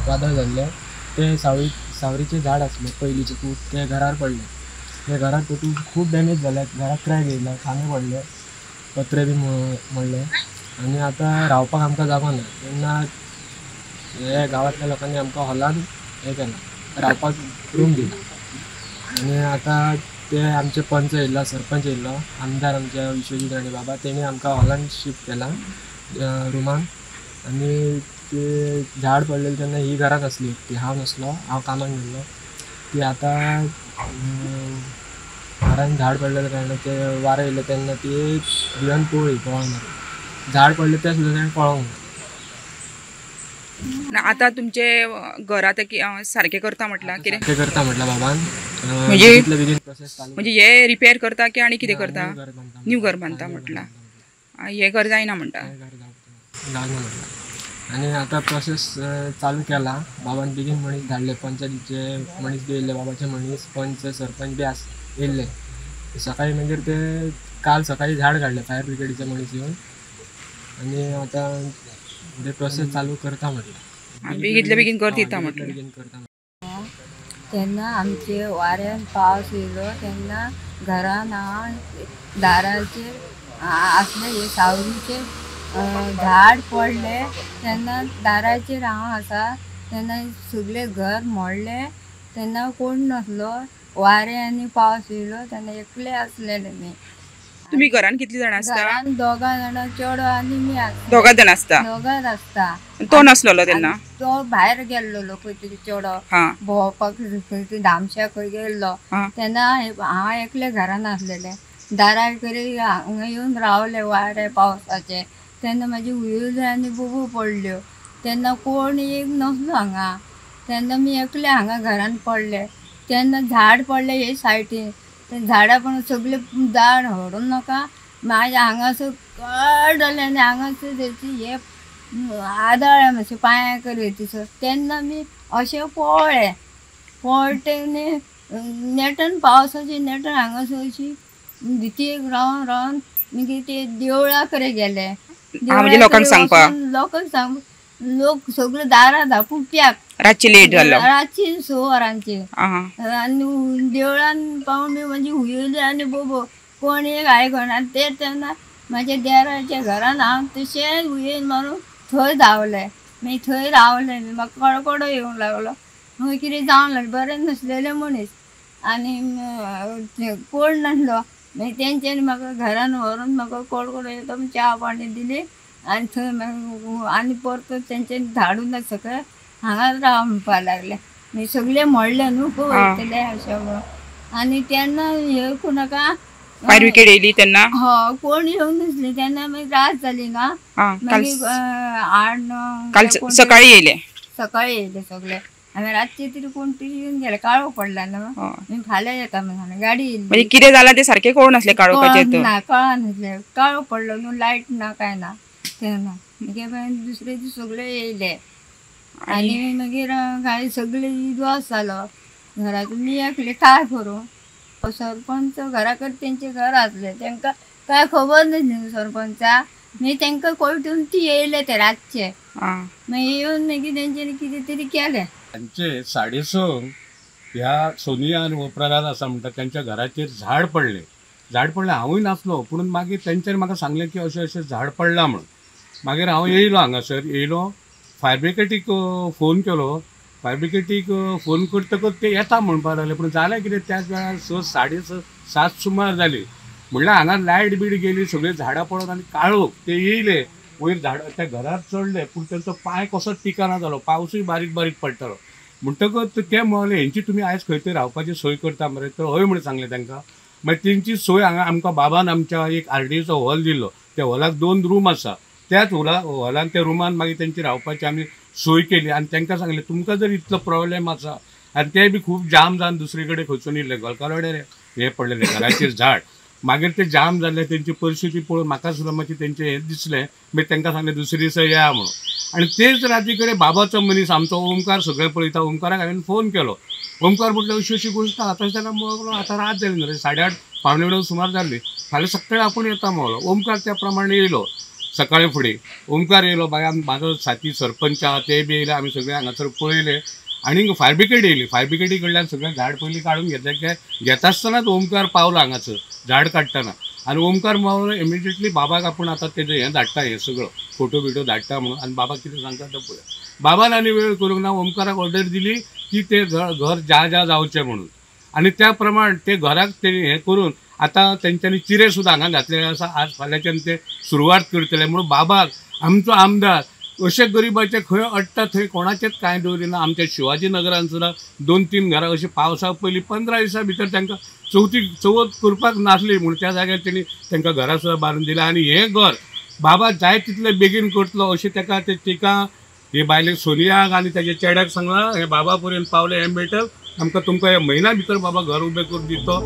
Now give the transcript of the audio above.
वादळ झाले ते सावरीचे झाड असले पहिलीचे खूप ते घरावर पडले. ते घरात पेटून खूप डॅमेज झाले. घरात क्रॅक येयला, खांबे पडले, पत्रे बी मोडले आणि आता रावपाक आमकां जागो ना. तेन्ना हे गावातल्या लोकांनी आमकां हॉलान हे केला, रावपाक रूम दिला. आणि आता ते आमचे पंच येयलो, सरपंच येयलो, आमदार आमच्या विश्वजीत राणे बाबा, तेणी आमकां हॉलान शिफ्ट केला रुमान. आणि ते झाड पडलेले तेन्ना ही घरात असली ती, हांव नसलो, हांव कामाक गेल्लो. ती आता घरान झाड पडलेलं कारण ते वारें येयलें तेन्ना ती भिवन पळोवंक ना. झाड पडले ते सुद्दां तेणें पळोवंक ना. आता तुमचे घर आता सारखे करता म्हटलं कितें ते करता म्हटलं बाबान. म्हणजे प्रोसेस चालू म्हणजे हे रिपेअर करता की आणि कितें करता? न्यू घर बांधता घर म्हटलं. हे घर जायना म्हणटा. म्हटलं. आणि आता प्रोसेस चालू केला. बाबान बेगीन मनीस धाडले, पंचायतीचे मनीस बी येयले, बाबाचे मनीस, पंच सरपंच बी येयले सकाळी. मागीर ते काल सकाळी झाड काडले फायर ब्रिगेडीचे मनीस येवन. आणि आता ते प्रोसेस चालू करता म्हटलं. बेगीन कर दिता म्हटलं. बेगीन करता. तेन्ना आमचे वाऱ्यान पावस येयलो तेन्ना घरान दाराचेर असले हे सावरीचे झाड पडले तेन्ना दाराचेर हांव आसा तेन्ना सगळे घर मोडले. तेन्ना कोण नसलो, वारे आनी पावस येयलो तेन्ना एकले आसलेले मी. तुम्ही घरान कितली जाणां आसता? घरान 2 जाणां, चेडो आनी मी आसता. 2 जाण आसता. 2 आसता. तो नसलो तेन्ना? तो भायर गेल्लो खंय तरी चेडो भोंवपाक खंय धामशा खंय गेल्लो. तेन्ना हांव एकले घरान आसलेले. दारार करी हांगा येवन रावले वारे पावसाचे. तेन्ना म्हाजी हुयेली आनी बुबू पडल्यो. तेन्ना कोण एक नसलो हांगा. तेन्ना मी एकले हांगा घरान पडले. तेन्ना झाड पडले हे सायडीन. ते झाडां पण सगळे झाड हडूं नाका. म्हाज्या हांगासर कळ जालें आनी हांगासर तेची हे आदळ मातशें पांयां कर थंयसर. तेन्ना मी अशें पळटे नेटान पावसाचे नेटान हांगासर अशी भितयेक रावन मागीर ते देवळा कडेन गेले. लोकांक सांगपाक लोक सगळे दारां धापून प्याक. रातची लेट जालो. रातची 6 वरांची. आनी देवळान पावून म्हाजी हुयेली आनी बोबो कोण एक आयकना. ते तेन्ना म्हाज्या देराच्या घरान हांव तशेंच हुयेन मारून थंय धांवले. मागीर थंय रावले. म्हाका कळकडो येवंक लागलो. खंय कितें जावंक लागलें. बरें नासलेले मनीस आनी कोण नासलो. मागीर तेंच्यांनी म्हाका घरान व्हरून म्हाका कळकडो येता च्या पाणी दिली. आनी थंय आनी परत तेंच्यांनी धाडून सकयल हांगा राव म्हणपाक लागले. मागीर सगळे मोडले न्हू वयतले अशें म्हणून. आनी तेन्ना हे नाका फायर ब्रिगेड येयली तेन्ना? हय, कोण येवंक नासली. तेन्ना मागीर रात जाली ना. मागीर 8-9 सकाळी येयले. सकाळी येयले सगळे. आमी रातचे तरी कोण तरी येवन गेले. काळो पडला न्हू. फाल्यां येता म्हणून गाडी येयली. म्हणजे कितें जालां ते सारकें कळून नासलें काळोखाचेर? ना, कळनासले. काळो पडलो न्हू, लायट ना काय ना तेन्ना. मागीर दुसरे दीस सगळे येयले. आनी मागीर काय सगळे दिवस जालो घरातून. मी एकले काय करूं. सरपंच घरा कडेन तेंचे घर आसले. तांकां काय खबर नासली सरपंचा. मागीर तांकां कळटून ती येयले ते रातचे. मागीर येवन मागीर तेंच्यांनी कितें तरी केलें. तांचे 6:30 ह्या सोनिया आनी प्रल्हाद आसा म्हणटा त्यांच्या घराचेर झाड पडले. हांवूय नासलो, पूण मागीर तेंच्यांनी म्हाका सांगलें की अशें अशें झाड पडलां म्हणून. मागीर हांव येयलो हांगासर. फायर ब्रिगेडीक फोन केलो. फायर ब्रिगेडीक फोन करतकच ते येता म्हणपाक लागले. पूण जालें कितें, त्याच वेळार 6:30-7 सुमार जाली. म्हणल्यार हांगा लायट बीट गेली, सगळीं झाडां पडत आनी काळोख. ते येयले वयर झाड त्या घरार चडले, पूण तेंचो पांय कसोच टिकना जालो. पावसूय बारीक बारीक पडटालो. म्हणटकच ते म्हणले हेंची तुमी आयज खंय तरी रावपाची सोय करता मरे. तर हय म्हणून सांगलें तांकां. मागीर तेंची सोय हांगा आमकां बाबान आमच्या एक RDOचो हॉल दिल्लो. त्या हॉलाक 2 रूम आसा. त्याच हॉलान त्या रुमान मागीर तेंची रावपाची आमी सोय केली. आनी तांकां सांगलें तुमकां जर इतलो प्रॉब्लेम आसा आनी ते बी खूब जाम जावन दुसरे कडेन खंयसून येयले, गोलकालोडेर हे पडलेले घराचेर झाड. मागीर ते जाम जाल्ले, तेंची परिस्थिती पळोवन म्हाका सुद्दां मातशें तेंचें हें दिसलें. मागीर तांकां सांगलें दुसरे दिसा या म्हणून. आणि तेच रात्री कडेन बाबाचो मनीस आमचो ओमकार सगळे पळयता. ओमकाराक हांवें फोन केलो. ओमकार म्हटलं अशी अशी गोष्ट आतां त्याला मग आता रात जाली न्हू, 8:30 पावणे 9 सुमार जाल्ली. फाल्यां सकाळीं आपूण येता म्हणलो. ओमकार त्या प्रमाणे येयलो. सकाळी फुडें ओमकार येयलो. मागीर म्हाजो साथी सरपंच आहा ते बी येयले. आमी सगळे हांगासर पळयले आनी फायर ब्रिगेड येयली. फायर ब्रिगेडी कडल्यान सगळें झाड पयलीं काडून घेतलें. घेता आसतनाच ओमकार पावलो हांगासर झाड काडटना. आनी ओमकार पावलो इमिडिएटली बाबाक आपूण आतां तेजें हें धाडटा, हें सगळो फोटो बिटो धाडटा म्हणून. आनी बाबा कितें सांगता तें पळय. बाबान आनी वेळ करूंक ना. ओमकाराक ऑर्डर दिली की ते घर ज्या जावचें म्हणून. आनी त्या प्रमाण ते घराक ते हें करून आतां तेंच्यांनी चिरे सुद्दां हांगा घातलेले आसा. आज फाल्यांच्यान ते सुरवात करतले म्हणून बाबाक आमचो आमदार अशे गरिबाचे खंय अडटा थंय कोणाचेच कांय दवरिना. आमच्या शिवाजी नगरान सुद्दां 2-3 घरां अशी पावसा पयलीं 15 दिसां भितर तांकां चवथ करपाक नासली म्हणून त्या जाग्यार तेणी तांकां घरां सुद्दां बांदून दिल्या. आनी हें घर बाबा जाय तितले बेगीन करतलो अशें तिका हे बायलेक सोनियाक आनी ताच्या चेड्याक सांगलां. हें बाबा पर्यंत पावलें हें मेळटल आमकां. तुमकां हे म्हयन्या भितर बाबा घर उबें करून दितो.